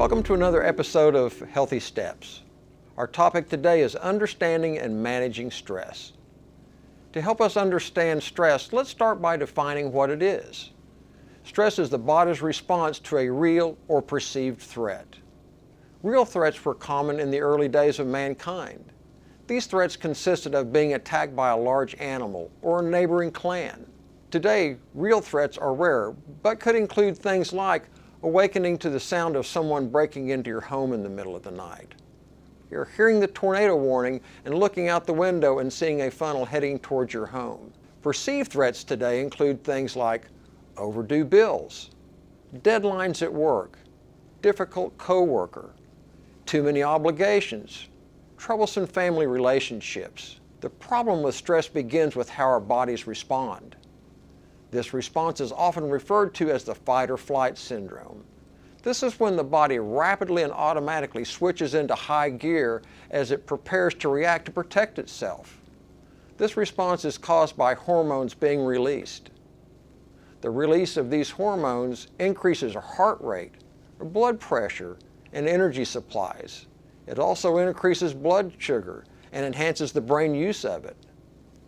Welcome to another episode of Healthy Steps. Our topic today is understanding and managing stress. To help us understand stress, let's start by defining what it is. Stress is the body's response to a real or perceived threat. Real threats were common in the early days of mankind. These threats consisted of being attacked by a large animal or a neighboring clan. Today, real threats are rare, but could include things like awakening to the sound of someone breaking into your home in the middle of the night. You're hearing the tornado warning and looking out the window and seeing a funnel heading towards your home. Perceived threats today include things like overdue bills, deadlines at work, difficult coworker, too many obligations, troublesome family relationships. The problem with stress begins with how our bodies respond. This response is often referred to as the fight or flight syndrome. This is when the body rapidly and automatically switches into high gear as it prepares to react to protect itself. This response is caused by hormones being released. The release of these hormones increases our heart rate, our blood pressure, and energy supplies. It also increases blood sugar and enhances the brain use of it.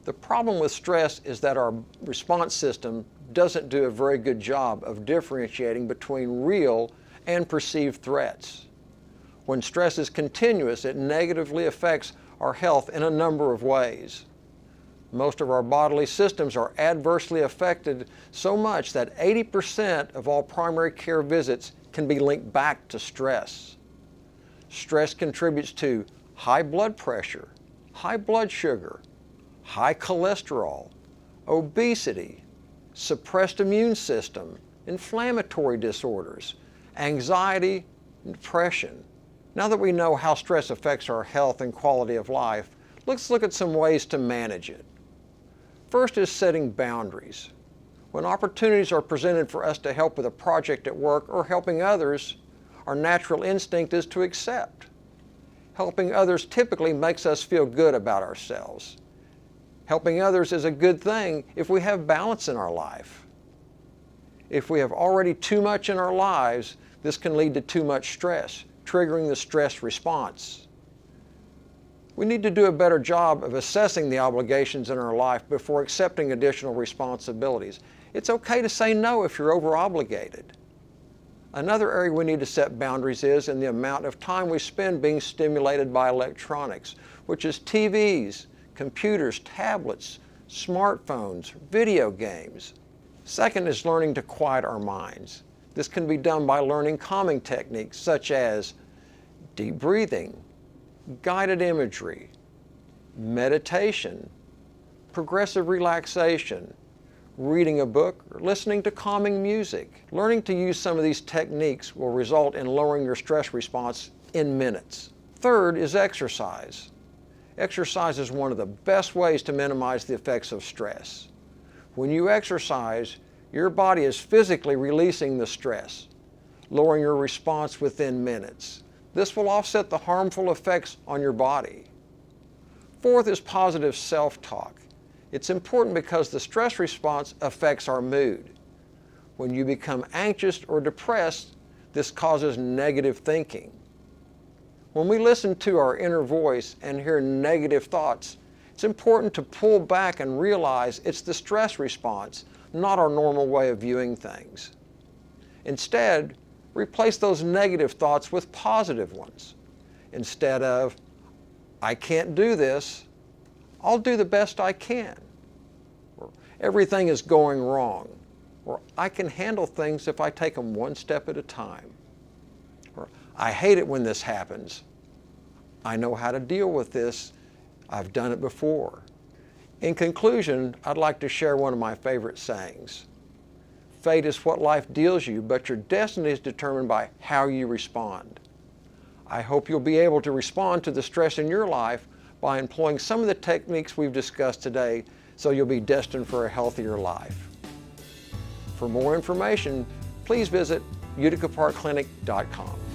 The problem with stress is that our response system doesn't do a very good job of differentiating between real and perceived threats. When stress is continuous, it negatively affects our health in a number of ways. Most of our bodily systems are adversely affected so much that 80% of all primary care visits can be linked back to stress. Stress contributes to high blood pressure, high blood sugar, high cholesterol, obesity, suppressed immune system, inflammatory disorders, anxiety, and depression. Now that we know how stress affects our health and quality of life, let's look at some ways to manage it. First is setting boundaries. When opportunities are presented for us to help with a project at work or helping others, our natural instinct is to accept. Helping others typically makes us feel good about ourselves. Helping others is a good thing if we have balance in our life. If we have already too much in our lives, this can lead to too much stress, triggering the stress response. We need to do a better job of assessing the obligations in our life before accepting additional responsibilities. It's okay to say no if you're over-obligated. Another area we need to set boundaries is in the amount of time we spend being stimulated by electronics, which is TVs, computers, tablets, smartphones, video games. Second is learning to quiet our minds. This can be done by learning calming techniques such as deep breathing, guided imagery, meditation, progressive relaxation, reading a book, or listening to calming music. Learning to use some of these techniques will result in lowering your stress response in minutes. Third is exercise. Exercise is one of the best ways to minimize the effects of stress. When you exercise, your body is physically releasing the stress, lowering your response within minutes. This will offset the harmful effects on your body. Fourth is positive self-talk. It's important because the stress response affects our mood. When you become anxious or depressed, this causes negative thinking. When we listen to our inner voice and hear negative thoughts, it's important to pull back and realize it's the stress response, not our normal way of viewing things. Instead, replace those negative thoughts with positive ones. Instead of, I can't do this, I'll do the best I can. Or everything is going wrong. Or I can handle things if I take them one step at a time. Or I hate it when this happens. I know how to deal with this. I've done it before. In conclusion, I'd like to share one of my favorite sayings. Fate is what life deals you, but your destiny is determined by how you respond. I hope you'll be able to respond to the stress in your life by employing some of the techniques we've discussed today so you'll be destined for a healthier life. For more information, please visit uticaparkclinic.com.